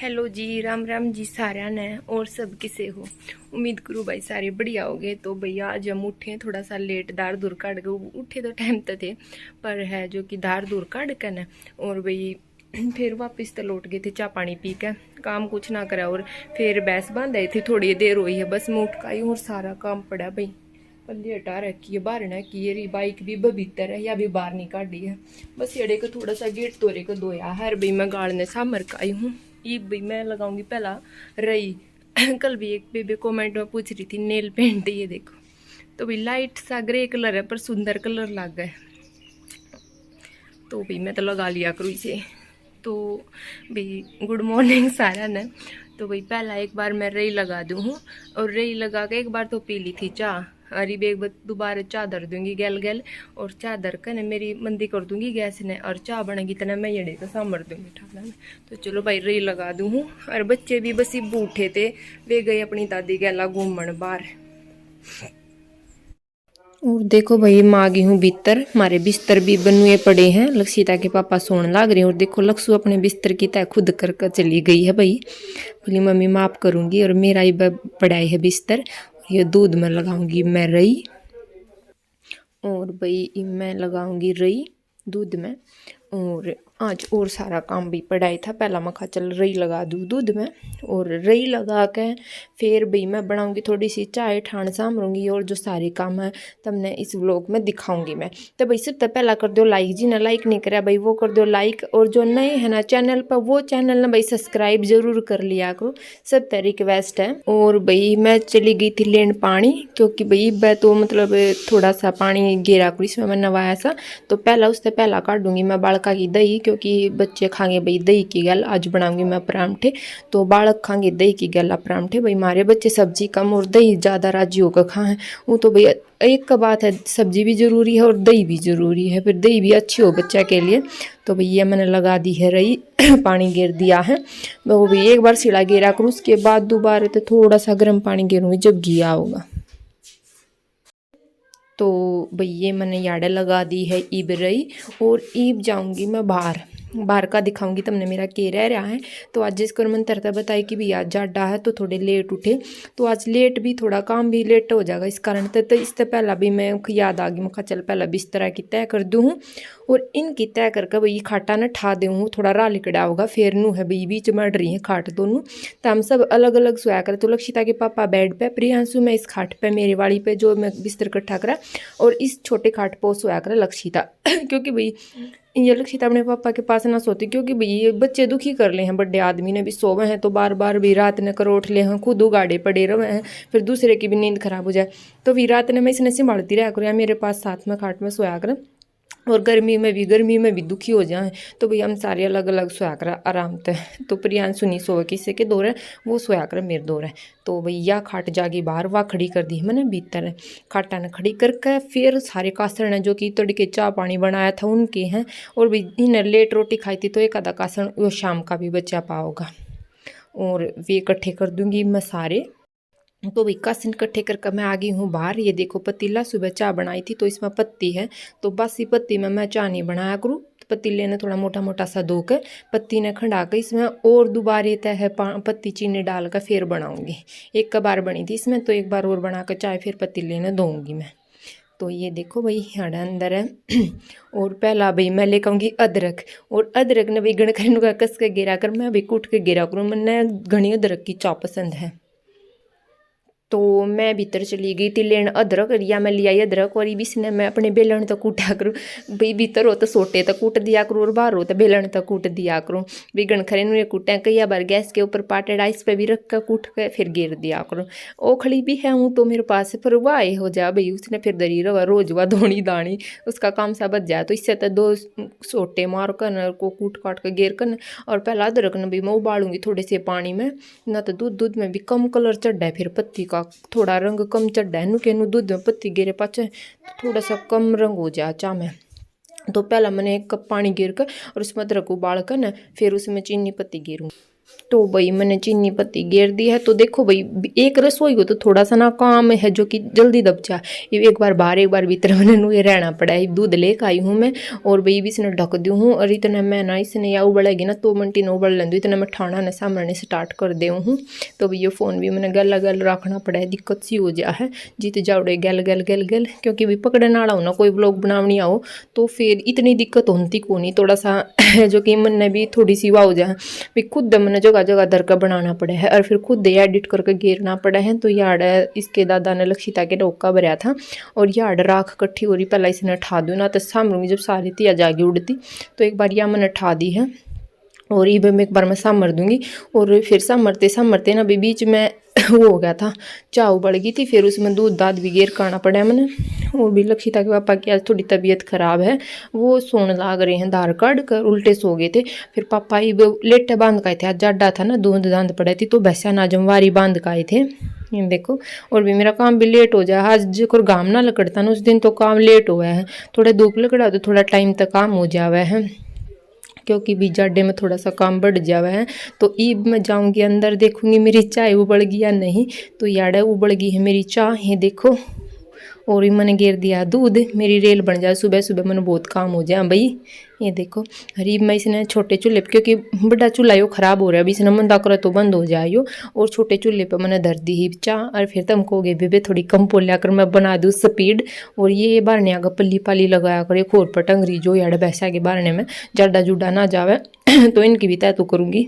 Hello जी, राम राम जी सारा ने और सब किसे हो। उम्मीद करूँ भाई सारे बढ़िया हो गए। तो भैया आज हम उठे थोड़ा सा लेट, दार दूर काट गए। उठे तो टाइम तो थे पर है जो कि दार दूर काट कर न और भाई फिर वापस तो लौट गए थे चाय पानी पी के, काम कुछ ना करा और फिर बैस बांध आई थी। थोड़ी देर हुई है बस मैं उठ का आई और सारा काम पड़ा भाई। पल्ली हटा रखी है, बाहर ना की रही बाइक भी भीतर है या भी बाहर नहीं काटी है। बस येड़े को थोड़ा सा गेट तोरे को धोया है भाई। मैं गाड़ने सामर का आई हूँ। ये भाई मैं लगाऊंगी पहला रही। कल भी एक बेबी कमेंट में पूछ रही थी नेल पेंट, ये देखो तो भाई लाइट सा ग्रे कलर है पर सुंदर कलर लग गए। तो भाई मैं तो लगा लिया करूँ इसे। तो भाई गुड मॉर्निंग सारा ने। तो भाई पहला एक बार मैं रई लगा दूँ हूँ और रई लगा के एक बार तो पी ली थी चाह। अरे बेग दोबारा चाह धर दूंगी गैल गैल और चाह धर कर ने मेरी मंदी कर दूंगी गैस ने और चाह बनेगी तना मैं येड़े को सांभर दूंगी ठाला में। तो चलो भाई रई लगा दूँ हूँ। और बच्चे भी बस ही बूठे थे, वे गए अपनी दादी गैला घूमन बाहर। और देखो भाई मैं आ गई हूँ भीतर। हमारे बिस्तर भी बनुए पड़े हैं, लक्षिता के पापा सोने लग रहे हैं। और देखो लक्ष्य अपने बिस्तर की तय खुद कर चली गई है भाई। बोली मम्मी माफ करूंगी। और मेरा ही पड़ाई है बिस्तर। ये दूध में लगाऊंगी मैं रई और भाई मैं लगाऊंगी रई दूध में। और आज और सारा काम भी पड़ाई था। पहला मखा चल रई लगा दूँ दूध में और रई लगा के फिर भाई मैं बनाऊंगी थोड़ी सी चाय, ठाण सामरूंगी और जो सारे काम है तमने इस व्लॉग में दिखाऊंगी मैं। तो भाई सबसे पहला कर दो लाइक, जी ना लाइक नहीं करा भाई वो कर दो लाइक। और जो नए है ना चैनल पर वो चैनल ना भाई सब्सक्राइब जरूर कर लिया करो, सब रिक्वेस्ट है। और भाई मैं चली गई थी लेन पानी क्योंकि भाई वह तो मतलब थोड़ा सा पानी गिरा करो इसमें मैं नवाया सा। तो पहला उससे पहला काटूंगी मैं बालका की दही क्योंकि बच्चे खाएंगे भाई दही की गल। आज बनाऊंगी मैं परांठे तो बालक खाएंगे दही की गला परांठे। भाई हमारे बच्चे सब्जी कम और दही ज़्यादा राजी होकर खाएं। वो तो भाई एक का बात है, सब्जी भी ज़रूरी है और दही भी ज़रूरी है, फिर दही भी अच्छी हो बच्चा के लिए। तो भैया मैंने लगा दी है रही पानी गिर दिया है वो भी एक बार सिला गिरा करूँ उसके बाद दोबारा तो थोड़ा सा गर्म पानी गिरूँगी जब घिया होगा। तो भैया मैंने याड़ा लगा दी है ईब रही और ईब जाऊंगी मैं बाहर। बाहर का दिखाऊंगी तुमने मेरा के रह रहा है। तो आज जिसको मन तरता बताई कि भैया जाडा है तो थोड़े लेट उठे। तो आज लेट भी थोड़ा काम भी लेट हो जाएगा इस कारण तो इससे पहला भी मैं याद आ गई मैं चल पहला बिस्तरा की तय कर दूँ और इनकी तय करके भाई खाटा न ठा दूँ थोड़ा रा लिकड़ा होगा फिर नू है भाई बीच मर रही है खाट दोनों। तो हम सब अलग अलग सोया करें। तो लक्षिता के पापा बेड पे, प्रियांशु में इस खाट पे मेरी वाली पे जो मैं बिस्तर इकट्ठा करा और इस छोटे खाट पर सोया करे लक्षिता क्योंकि भाई ये लक्षिता अपने पापा के पास ना सोती क्योंकि भाई ये बच्चे दुखी कर ले हैं, बड़े आदमी ने भी सोवे हैं तो बार बार भी रात ने कर उठ ले हैं, खुद उगाड़े पड़े रहे हैं फिर दूसरे की भी नींद खराब हो जाए। तो भी रात ने मैं इसने संभालती रहा करूँ या मेरे पास साथ में खाट में सोया कर। और गर्मी में भी दुखी हो जाए तो भाई हम सारे अलग अलग सोया कर आराम से। तो प्रियांशु नहीं सोए किसी के दौर है, वो सोया कर मेरे दौर है। तो भैया खाट जागी बाहर वाह खड़ी कर दी मैंने भीतर। खाटा ने खड़ी करके फिर सारे कासण जो कि तड़के चाय पानी बनाया था उनके हैं और भी इन्हें लेट रोटी खाई थी तो एक आधा कासण वो शाम का भी बचा पाओगा और वे इकट्ठे कर दूंगी मैं सारे। तो भी कासिन इकट्ठे करके मैं आ गई हूँ बाहर। ये देखो पतीला सुबह चाय बनाई थी तो इसमें पत्ती है तो बस ही पत्ती में मैं चाय नहीं बनाया करूँ। तो पतीले ने थोड़ा मोटा मोटा सा धो कर पत्ती ने खंडा कर इसमें और दोबारा तय है पत्ती चीनी डाल कर फिर बनाऊँगी। एक बार बनी थी इसमें तो एक बार और बना कर चाय फिर पतीले ने धोऊँगी मैं। तो ये देखो भाई यहाँ अंदर है और पहला भाई मैं लेकर आऊँगी अदरक और अदरक ने भाई गणखन का कस के गिरा कर मैं भी कूट के गिरा करूँ। मैंने घनी अदरक की चाय पसंद है। तो मैं भीतर चली गई थी लेन अदरक या मैं लिया अदरक और इसने मैं अपने बेलन तक कूटा करूँ। भाई भीतर हो तो सोटे तक कूट दिया करूँ और बाहर हो तो बेलन तक कूट दिया करूँ। भाई गणखरे ने कूटा कई बार गैस के ऊपर पाटे डाइस पे भी रख कर कूट कर फिर गिर दिया करूँ। ओखली भी है हूँ तो मेरे पास पर वाह हो जा भाई उसने फिर दरी रवा रोज वा धोनी दानी उसका काम सा बच जाए। तो इससे तो दो सोटे मार कर को कूट काट कर गिर कर और पहला अदरक न भी मैं उबालूंगी थोड़े से पानी में ना तो दूध में भी कम कलर चढ़ा है फिर पत्ती का थोड़ा रंग कम चढ़ा है के दूध में पत्ती गिरे पाचे थोड़ा सा कम रंग हो जाए चाह में। तो पहला मैंने 1 कप पानी गिर कर और उसमें अदरक उबाल कर न फिर उसमें चीनी पत्ती गिरूँगी। तो भाई मैंने चीनी पत्ती घेर दी है। तो देखो भाई, एक रसोई को तो थोड़ा सा ना काम है जो कि जल्दी दब जा, एक बार बाहर एक बार भीतर मैंने नुए रहना पड़ा है। दूध लेकर आई हूँ मैं, और भाई भी इसने ढक दी हूँ। और इतना मैं ना इसने या उबलेगी ना 2 मिनट न उबल लें, इतना मैं ठाना ने सामने स्टार्ट कर दे हूँ। तो भाई ये फ़ोन भी मैंने गल गल रखना पड़ा है, दिक्कत सी हो जा है जीत जाओड़े गल गल गल गल, क्योंकि भी पकड़ने वाला हो ना कोई व्लॉग बनावनी आओ तो फिर इतनी दिक्कत होती को नहीं, थोड़ा सा जो कि मन ने भी थोड़ी सी वाह हो जाए भी खुद मैंने जगह जगह दर का बनाना पड़ा है और फिर खुद एडिट करके घेरना पड़ा है। तो याड इसके दादा ने लक्षिता के रोका भरया था और याड राख इकट्ठी हो रही, पहला इसने ठा दूँ ना तो सामरूंगी जब सारी तिया जागी उड़ती। तो एक बार यह मैंने ठा दी है और ये मैं एक बार मैं सामर दूंगी। और फिर सामरते ना भी बीच में वो हो गया था, चाय उबल गई थी, फिर उसमें दूध दाद भी घेर करना पड़ा मैंने। और भी लक्षिता के पापा की आज थोड़ी तबीयत खराब है, वो सोने लाग रहे हैं, धार काट कर उल्टे सो गए थे। फिर पापा ही लेटे बांध का थे, आज जाडा था ना, दूध दांद पड़े थी तो भैंसा ना जमवारी बांध का आए थे, ये देखो। और भी मेरा काम भी लेट हो जाए, आज जो घाम ना लकड़ता ना उस दिन तो काम लेट हुआ है, थोड़ा धूप लकड़ा तो थोड़ा टाइम तक काम हो जावा है, क्योंकि भी जाडे में थोड़ा सा काम बढ़ जावा है। तो ईब मैं जाऊंगी अंदर, देखूंगी मेरी चाय उबल गई या नहीं। तो यार उबल गई है मेरी चाय, ये देखो। और मैंने घेर दिया दूध, मेरी रेल बन जाए, सुबह सुबह मैंने बहुत काम हो जाए भाई, ये देखो। हरीब मैं इसने छोटे चूल्हे पे, क्योंकि बड़ा चूल्हा यो खराब हो रहा है अभी, इसने मंदा करो तो बंद हो जाए यो। और छोटे चूल्हे पे मैंने धर दी ही चाह, और फिर तुम कहोगे बेबे थोड़ी कम पोलिया कर, मैं बना दूँ स्पीड। और ये बारने आगे पल्ली पाली लगाया कर, एक और पटंगरी जो यार भैंसा के बारने में जाडा जुडा ना जावे तो इनकी भी तय तो करूँगी।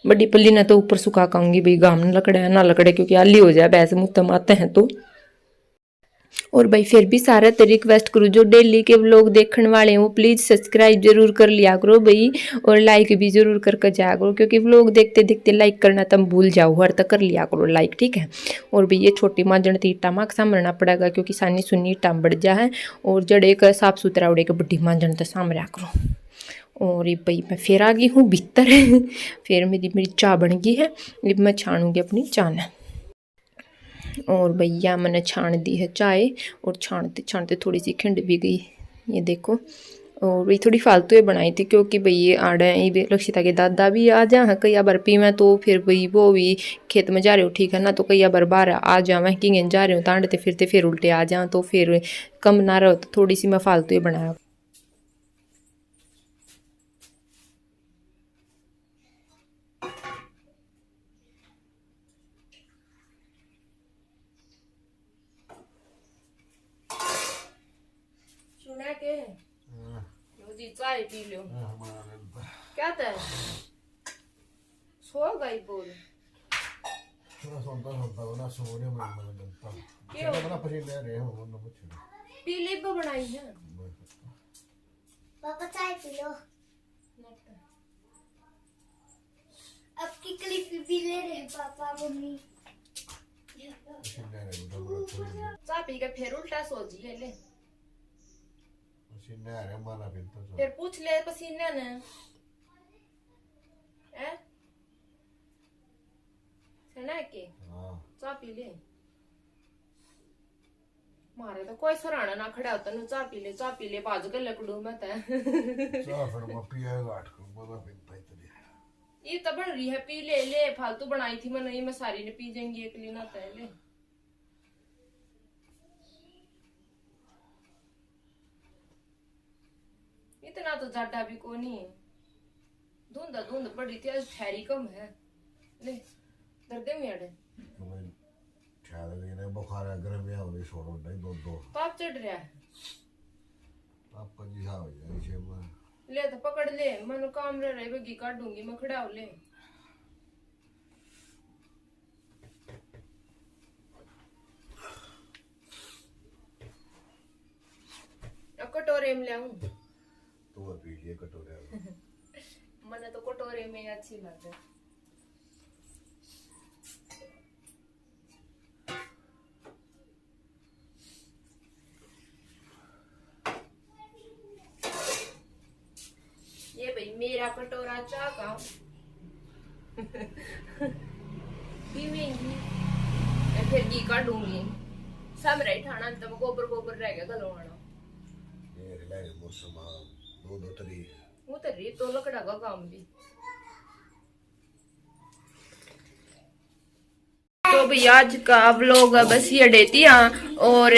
बड़ी पल्ली ने तो ऊपर सुखा खाऊंगी भाई, गाम न लकड़े ना लकड़े, क्योंकि आली हो जाए भैंस मुँह आते हैं तो। और भाई फिर भी सारा तो रिक्वेस्ट करूँ, जो डेली के व्लॉग देखने वाले हैं वो प्लीज़ सब्सक्राइब जरूर कर लिया करो भाई, और लाइक भी जरूर करके जाया करो, क्योंकि व्लॉग देखते देखते लाइक करना तुम भूल जाओ, हर तक कर लिया करो लाइक, ठीक है। और भाई ये छोटी मांजन थी ईटा माक सामरना पड़ेगा, क्योंकि सानी सुनी ईटा बढ़ जा है, और जड़े का साफ सुथरा उड़े के बड्डी मांजन तो सामरा करो। और ये भाई मैं फिर आ गई हूँ भीतर फिर मेरी चाय बन गई है, ये मैं छानूंगी अपनी चाय। और भैया मैंने छान दी है चाय, और छानते छानते थोड़ी सी खिंड भी गई, ये देखो। और ये थोड़ी फालतू ही बनाई थी, क्योंकि भाई ये आड़े ये लक्षिता के दादा भी आ जा कई बार पी मैं, तो फिर भाई वो भी खेत में जा रहे हो ठीक है ना, तो कई बार बाहर आ जावे कि जा रहे हो तांडते फिरते फिर उल्टे आ जाए, तो फिर कम ना रहो, तो थोड़ी सी मैं फालतू ही बनाया। सुना के जी चाय पी लो, क्या था सो गई बोल पीली बनाई है पापा चाय पी लो। अब की क्लिप भी ले रहे हैं पापा मम्मी। चाय पी के फिर उल्टा सोच ले फिर पूछ ले पसीने ने है के चाय पी ले, मारे तो कोई सराहना ना खड़ा होता नु चाय पी ले बाजू के लकड़ू में ते ये तो बन रही है, पी ले फालतू बनाई थी मैंने, ये मैं सारी ने पी जाएंगी एक लिए ना तैले। इतना तो जाडा भी को नहीं, धुंध बड़ी थी, आज ठहरी कम है, ले दर्दे में अड़े बुखार गर्म हो गई छोड़ो नहीं दो पाप चढ़ रहा है, आपका जी हो जाए ले तो पकड़ ले, मनु काम रह रहे बगी काटूंगी मैं, खड़ा हो ले कटोरे में ले आऊं तो पीजिए कटोरे मैंने तो कटोरे में अच्छी लगे। ये भाई मेरा कटोरा चाह का पीवेंगी फिर घी काटूंगी, सब रही ठाना तो गोबर रह गया गलवाना, ये रिलायंस मौसम दो तरी वो तो री तो लकड़ा का काम भी तो भैया आज का व्लॉग बस ये देती हाँ। और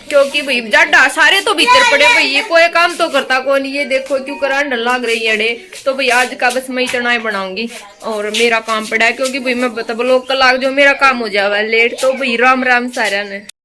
क्योंकि भाई जाडा सारे तो भीतर पड़े भैया, कोई काम तो करता कौन। ये देखो क्यों करांड लग रही है अड़े। तो भैया आज का बस मैं इतना ही बनाऊंगी और मेरा काम पड़ा है, क्योंकि भाई मैं बता व्लॉग का लाग जो मेरा काम हो जावा लेट। तो भाई राम राम सारा ने।